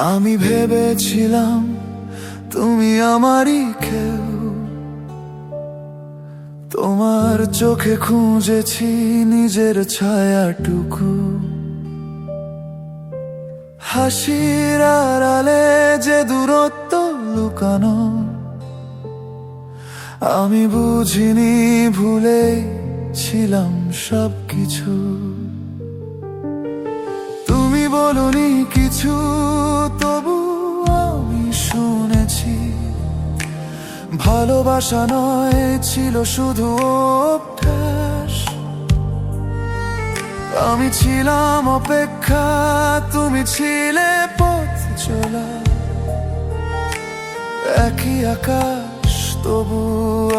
আমি ভেবেছিলাম তুমি আমারই কেউ, তোমার চোখে খুঁজেছি নিজের ছায়াটুকু। হাসির আড়ালে যে দূরত্ব লুকানো, আমি বুঝিনি, ভুলে ছিলাম সবকিছু। তুমি বলনি কিছু, তবু আমি শুনেছি ভালোবাসা নয়, ছিল শুধু অভ্যাস। আমি ছিলাম অপেক্ষা, তুমি ছিলে পথ চলা। একই আকাশ, তবু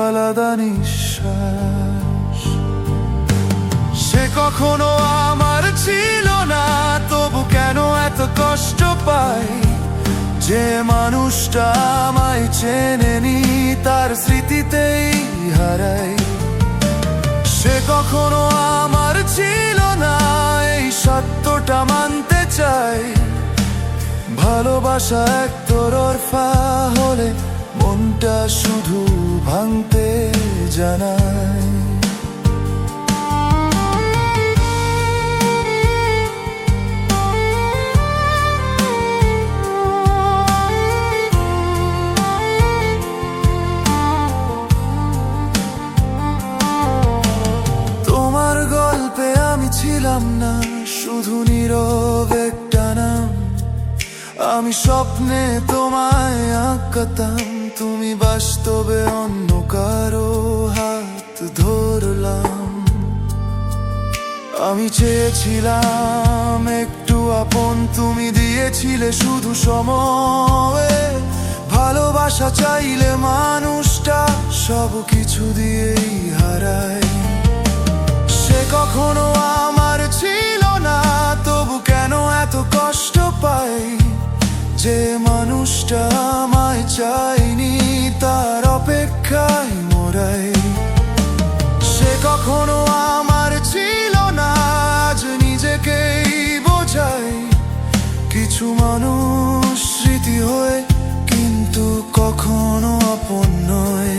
আলাদা নিঃশ্বাস। সে কখনো আমার ছিল না, তবু কেন এত কষ্ট পাই? যে মানুষটা আমায় চেনেনি, তার স্মৃতিতেই হারাই। সে কখনো আমার ছিল না, এই সত্যটা মানতে চাই। ভালোবাসা একতরফা হলে মনটা শুধু ভাঙতে জানায়। তোমার গল্পে আমি ছিলাম না, শুধু নীরব একটা নাম। আমি স্বপ্নে তোমায় আঁকাতাম, তুমি বাস্তবে অন্য কারো হাত ধরলাম। আমি চেয়েছিলাম একটু আপন, তুমি দিয়েছিলে শুধু সময়। ভালোবাসা চাইলে মানুষটা সবকিছু দিয়েই হারায়। সে কখনো আমার ছিল না, তবু কেন এত কষ্ট পাই? যে মানুষটা আমায় চাইনি, তার অপেক্ষায় মোরাই। সে কখনো আমার ছিল না, আজ নিজেকেই বোঝাই। কিছু মানুষ স্মৃতি হয়ে কিন্তু কখনো আপন নয়।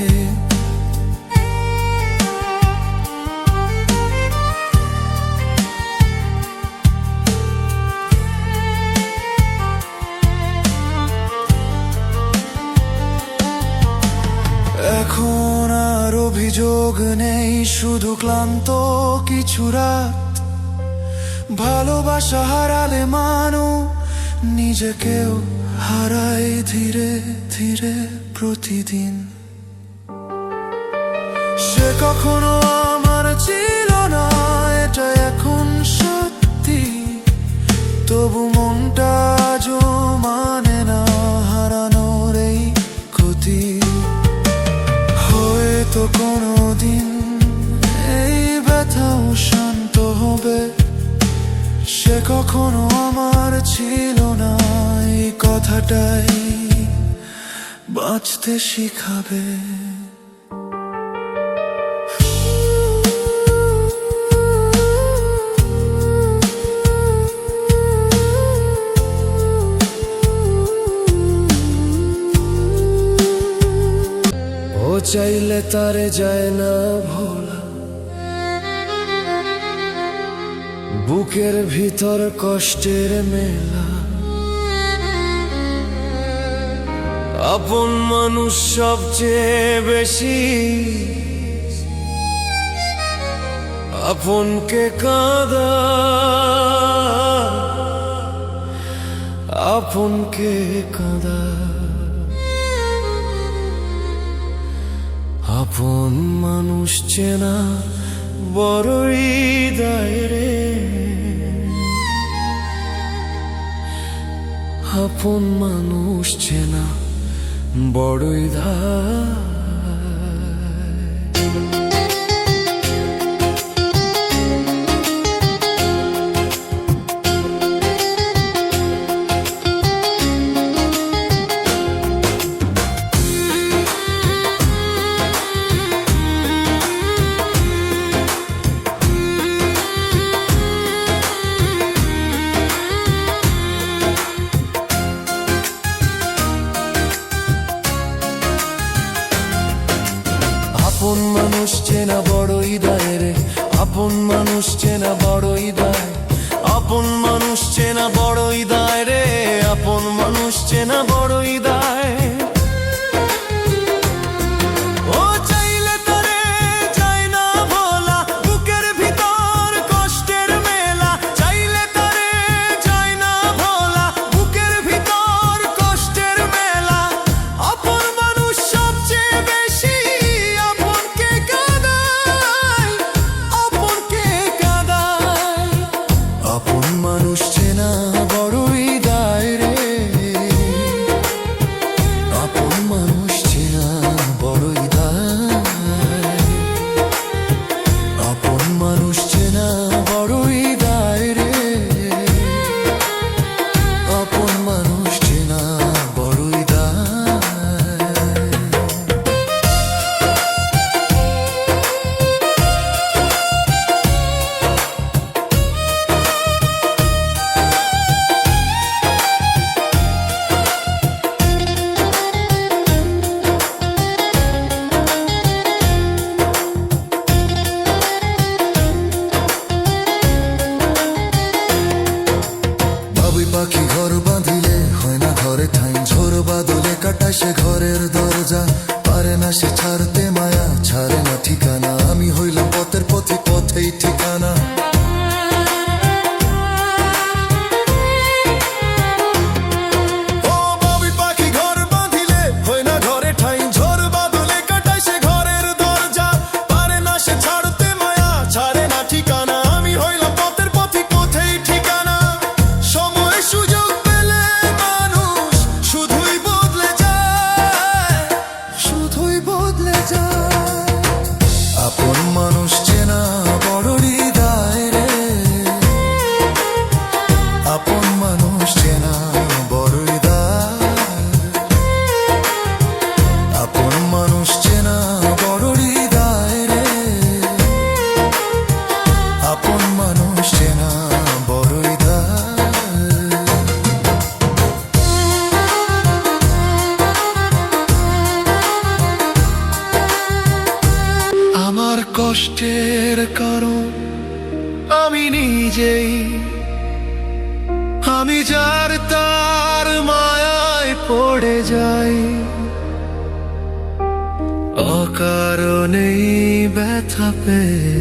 এখন আর অভিযোগ নেই, শুধু ক্লান্ত কিছু রাত। ভালোবাসা হারালে মানুষ নিজেকেও হারায় ধীরে ধীরে প্রতিদিন। সে কখনো আমার ছিল না, এটা এখন সত্যি। তবু মনটা আজও মানে না হারানোর এই ক্ষতি। হয়তো কোনোদিন এই ব্যথাও শান্ত হবে। সে কখনো আমার ছিল না, এই কথাটাই বাঁচতে শিখাবে। ও চাইলে তারে যায় না ভোলা, বুকের ভিতর কষ্টের মেলা। আপন মানুষ সবচেয়ে বেশি আপনকে কাঁদা, আপনকে কাঁদা। আপন মানুষ চেনা বড়ই দায় রে। আপন মানুষ চেনা বড়ই দায়। মানুষ চেনা বড়ই দায় রে, আপন মানুষ চেনা বড়ই দায়, আপন মানুষ চেনা বড়ই দায় রে, আপন মানুষ চেনা বড়ই দায়। ও চাইলে তারে যায় না ভোলা, বুকের ভিতর কষ্টের মেলা, চাইলে তারে যায় না ভোলা, বুকের ভিতর কষ্টের মেলা। আপন মানুষ সবচেয়ে বেশি আপনকে কাঁদায়, আপনকে কাঁদায়। আপন মানুষ চেনা বড়ই দায় রে, আপন মানুষ চেনা বড়ই দায়, আপন মানুষ চেনা বড়ই দায় রে, আপন মানুষ চেনা বড়ই দায়। বাবুই পাখি ঘর বাঁধিলে হয় না ঘরে ঠাই, ঝোর বাদলে কাটায় সে ঘরের দরজা, পারে না সে ছাড়তে মায়া, ছাড়ে না ঠিকানা, আমি হইলাম পথের পথিক, পথেই ঠিকানা। ও বাবুই পাখি ঘর বাঁধিলে হয় না ঘরে ঠাই, ঝোর বাদলে কাটায় সে ঘরের দরজা, পারে না সে ছাড়তে মায়া, ছাড়ে না ঠিকানা, আমি হইলাম পথের পথিক, পথেই ঠিকানা। সময় সুযোগ পেলে মানুষ শুধুই বদলে যায়, শুধুই বদলে যায়। আপন মানুষ চেনা বড়ই দায় রে, আপন মানুষ চেনা বড়ই দায়, আপন মানুষ চেনা বড়ই দায় রে, আপন মানুষ চেনা বড়ই দায়। আমার কষ্টের কারণ আমি নিজেই, আমি যার তার মায়ায় পড়ে যাই, অকারণেই ব্যথা পেয়ে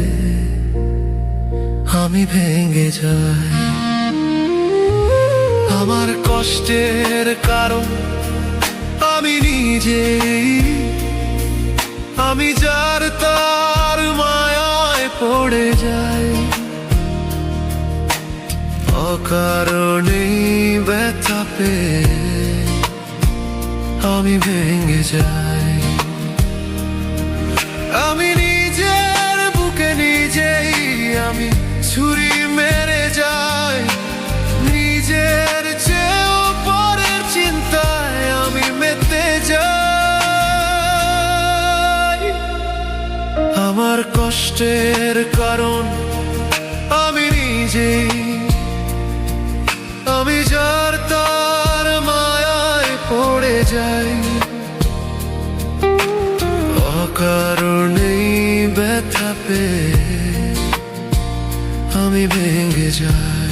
আমি ভেঙে যাই। আমার কষ্টের কারণ আমি নিজেই, আমি যার তার মায়ায় পড়ে যাই, অকারণেই ব্যথা পেয়ে আমি ভেঙে যাই। আমি নিজের বুকে নিজেই আমি ছুরি মেরে যাই, নিজের চেয়েও পরের চিন্তায় আমি মেতে যাই। আমার কষ্টের কারণ আমি নিজেই, আমি যার তার মায়ায় পড়ে যাই, অকারণেই ব্যথা পেয়ে আমি ভেঙে যাই।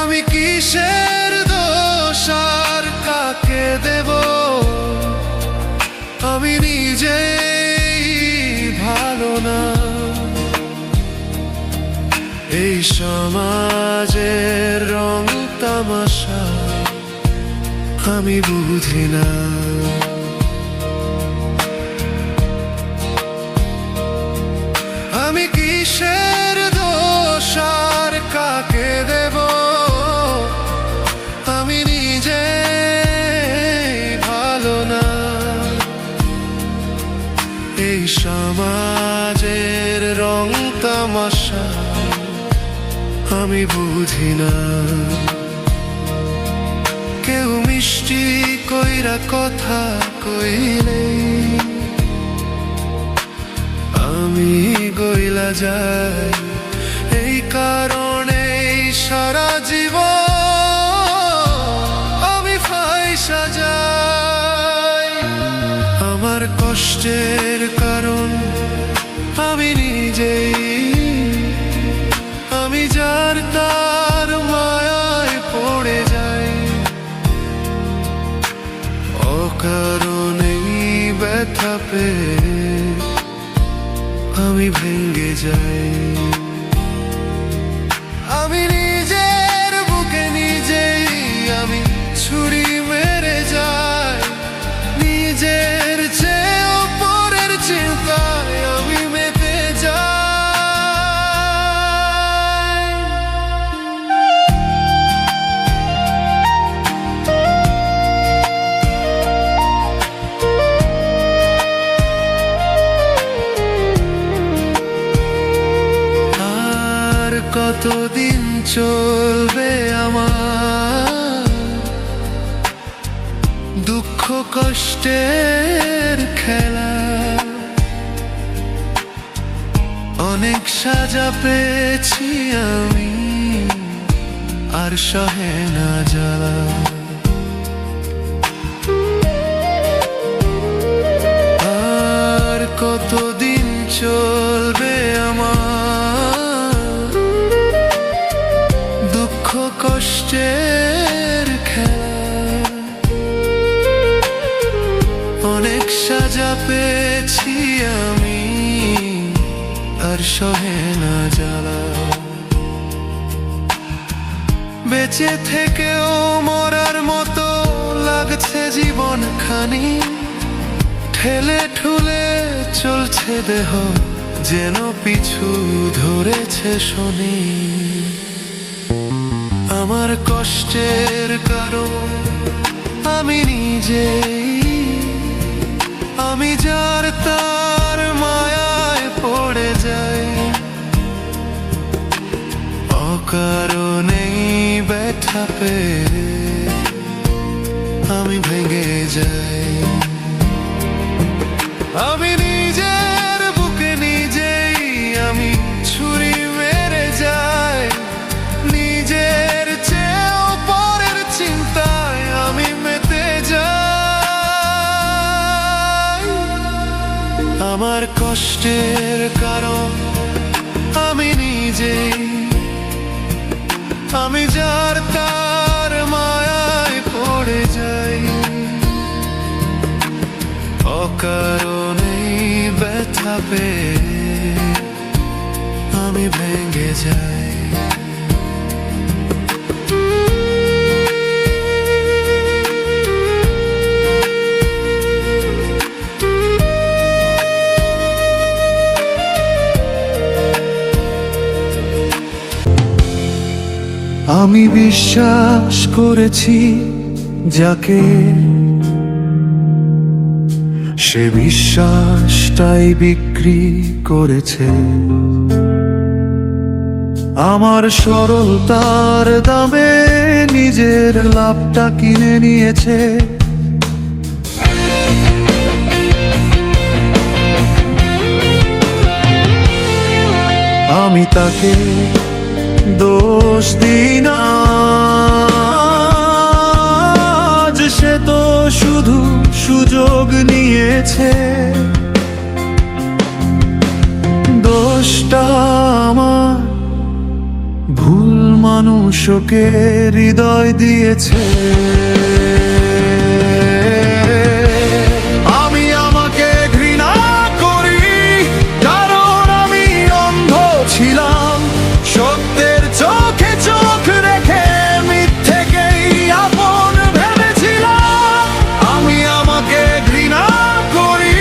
আমি কিসের দোষ আর কাকে দেব, আমি নিজেই ভালো না, এই সমাজের রং তামাশা আমি বুঝি না। আমি কিসের দোষ আর কাকে দেব, আমি নিজে ভালো না, এই সমাজের রং তামাশা আমি বুঝি না। কেউ মিষ্টি কইরা কথা কইলে আমি গইলা যাই, এই কারণে সারা জীবন আমি ফাইসা যাই। আমার কষ্টের কারণ আমি নিজেই, আমি যার তার মায়ায় পড়ে যাই, অকারণেই ব্যথা পেয়ে আমি ভেঙে যাই। আমি নিজের বুকে নিজেই আমি ছুরি মেরে যাই, নিজের চেয়েও পরের চিন্তায় আমি মেতে যাই। কতদিন চলবে আমার দুঃখ কষ্টের খেলা? অনেক সাজা পেয়েছি আমি, আর সহে না জ্বালা। আর কতদিন চলবে আমার কষ্টের খেলা? অনেক সাজা পেয়েছি আমি, আর সহে না জ্বালা। বেঁচে থেকেও মরার মতো লাগছে জীবন খানি, ঠেলে ঠুলে চলছে দেহ যেন পিছু ধরেছে শনি। আমার কষ্টের কারণ আমি নিজেই, আমি যার তার মায়ায় পড়ে যাই, অকারণেই ব্যথা পেয়ে আমি ভেঙে যাই। আমি নিজের বুকে নিজেই আমি ছুরি মেরে যাই, নিজের চেয়েও পরের চিন্তায় আমি মেতে যাই। আমার কষ্টের কারণ আমি নিজেই, আমি যার তার মায়ায় পড়ে যাই, অকারণেই ব্যথা পেয়ে আমি ভেঙে যাই। আমি বিশ্বাস করেছি যাকে, সে বিশ্বাসটাই বিক্রি করেছে। আমার সরলতার দামে নিজের লাভটা কিনে নিয়েছে। আমি তাকে দোষ দিই না, সে তো শুধু সুযোগ নিয়েছে। দোষটা আমার, ভুল মানুষকে হৃদয় দিয়েছে। আমি আমাকে ঘৃণা করি কারণ আমি অন্ধ ছিলাম, সত্যের চোখে চোখ রেখে মিথ্যেকেই আপন ভেবেছিলাম। আমি আমাকে ঘৃণা করি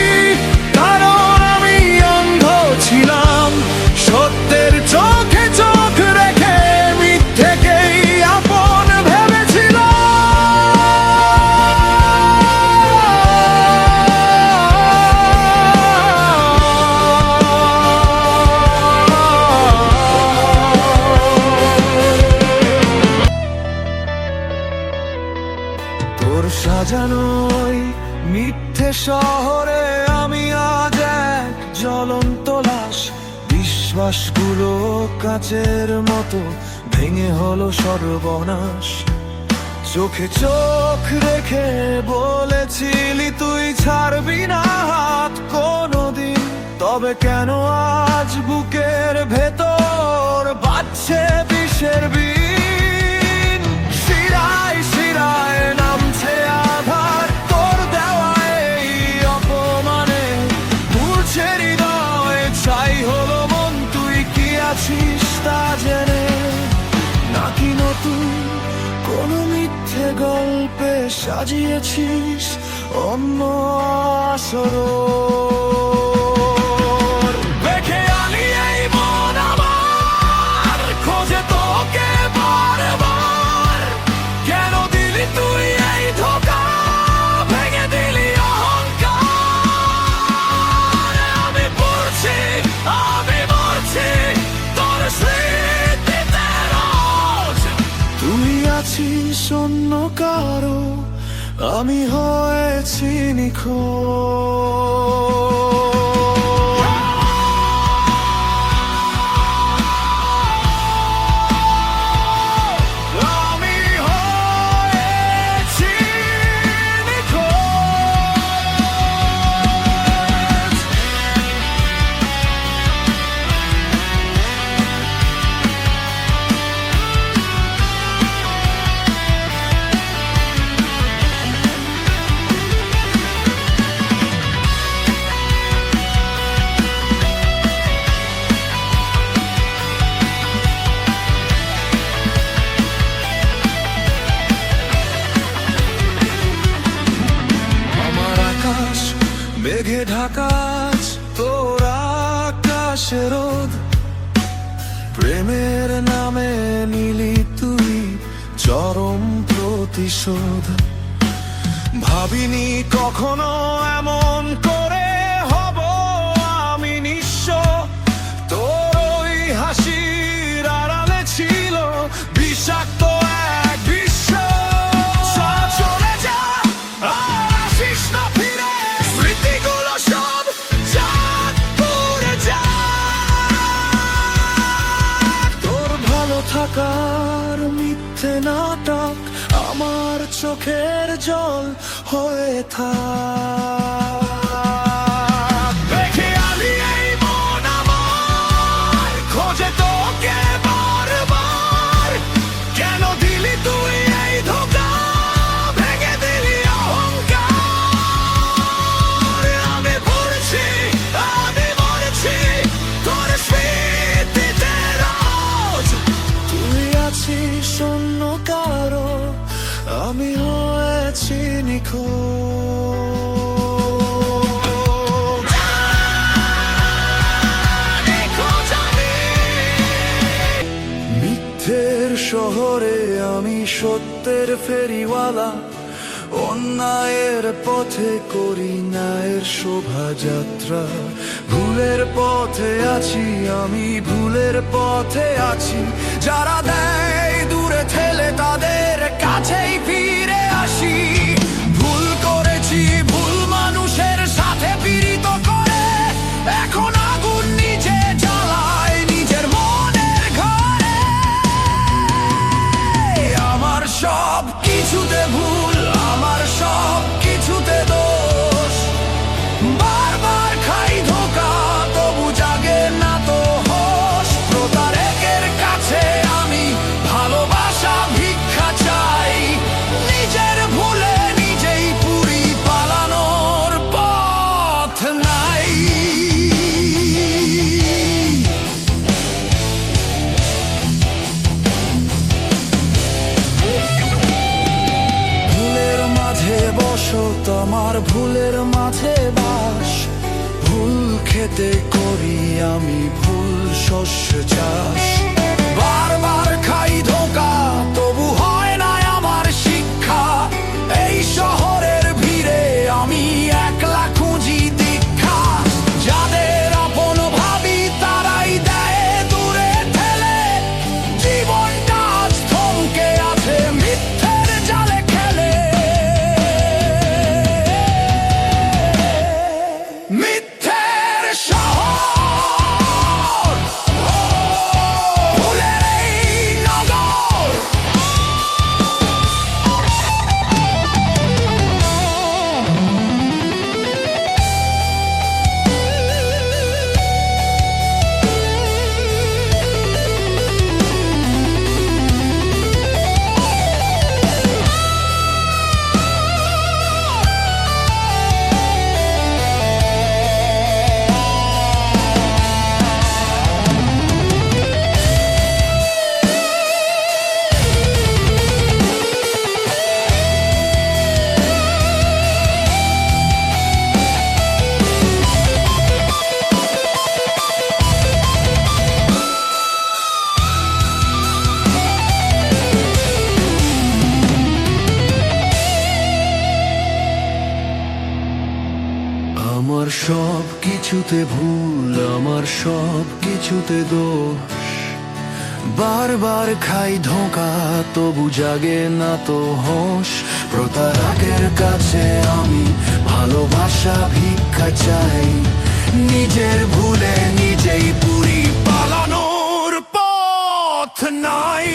কারণ আমি অন্ধ ছিলাম, সত্যের চোখে চোখ রেখে মিথ্যেকেই আপন ভেবেছিলাম। শহরে আমি আজ এক জ্বলন্ত লাশ। বিশ্বাসগুলো কাচের মতো ভেঙে হলো সর্বনাশ। চোখে চোখ রেখে বলেছিলি তুই ছাড়বি না হাত কোনোদিন, তবে কেন আজ বুকের ভেতর বাজছে বিষের বিন? শিরায় শিরায় নামছে আধার তোর দেওয়া এই অপমানে। ঘুরছে হৃদয় ছাই হলো মন, তুই কি আছিস তা জেনে? নাকি নতুন কোনো মিথ্যে গল্পে সাজিয়েছিস অন্য আসর? দেখে আলি এই মন আমার, খোঁজে তোকে বারবার। কেন দিলি তুই এই ধোঁকা, ভেঙে দিলি অহংকার। আমি পড়ছি, আমি মরছি তোর স্মৃতিতে রোজ। তুই আছিস অন্য কারো, আমি হয়েছি নিখোঁজ। আমি হয়েছি নিখোঁজ। আমার আকাশ মেঘে ঢাকাস, তোর আকাশে রোদ। প্রেমের নামে নিলি তুই চরম প্রতিশোধ। ভাবিনি কখনো এমন করে হব আমি নিঃস্ব। তোর ওই হাসির আড়ালে ছিল বিষাক্ত এক বিশ্ব। চলে যা আর আসিস না ফিরে, স্মৃতিগুলো সব চাঁদ পুড়ে যাক। তোর ভালো থাকার মিথ্যে নাটক আমার চোখের জল হয়ে থাক। দেখে আলি এই মন আমার, খোঁজে তোকে বারবার। কেন দিলি তুই এই ধোঁকা, ভেঙে দিলি অহংকার। আমি পড়ছি, আমি মরছি তোর স্মৃতিতে রোজ। তুই আছিস অন্য কারো, আমি হয়েছি নিখোঁজ। নিখোঁজ আমি। মিথ্যের শহরে আমি সত্যের ফেরিওয়ালা। অন্যায়ের পথে করি ন্যায়ের শোভাযাত্রা। ভুলের পথে আছি আমি, ভুলের পথে আছি। যারা দেয় দূরে ঠেলে তাদের কাছেই ফিরে আসি। ভুল করেছি, ভুল মানুষের সাথে পীড়িত করে। এখন আগুন নিজে জ্বালায় নিজের মনের ঘরে। আমার সব কিছুতে ভুল, আমার সব কিছুতে দোষ। বারবার খাই ধোঁকা, তবু জাগে না তো হোশ। প্রতারকের কাছে আমি ভালোবাসা ভিক্ষা চাই। নিজের ভুলে নিজেই পুরি, পালানোর পথ নাই। ভুলের মাঝে বসত আমার, ভুলের মাঝে বাস। ভুল খেতে করি আমি ভুল শস্য চাষ। বারবার খাই ধোঁকা, তবু হয় না আমার শিক্ষা। এই শহরের ভিড়ে আমি একলা খুঁজি দীক্ষা। যাদের আপন ভাবি তারাই দেয় দূরে ঠেলে। জীবনটা আজ থমকে আছে মিথ্যের জালে খেলে। আমার সব কিছুতে ভুল, আমার সব কিছুতে দোষ। বারবার খাই ধোঁকা, তবু জাগে না তো হোশ। প্রতারকের কাছে আমি ভালোবাসা ভিক্ষা চাই, নিজের ভুলে নিজেই পুরি, পালানোর পথ নাই।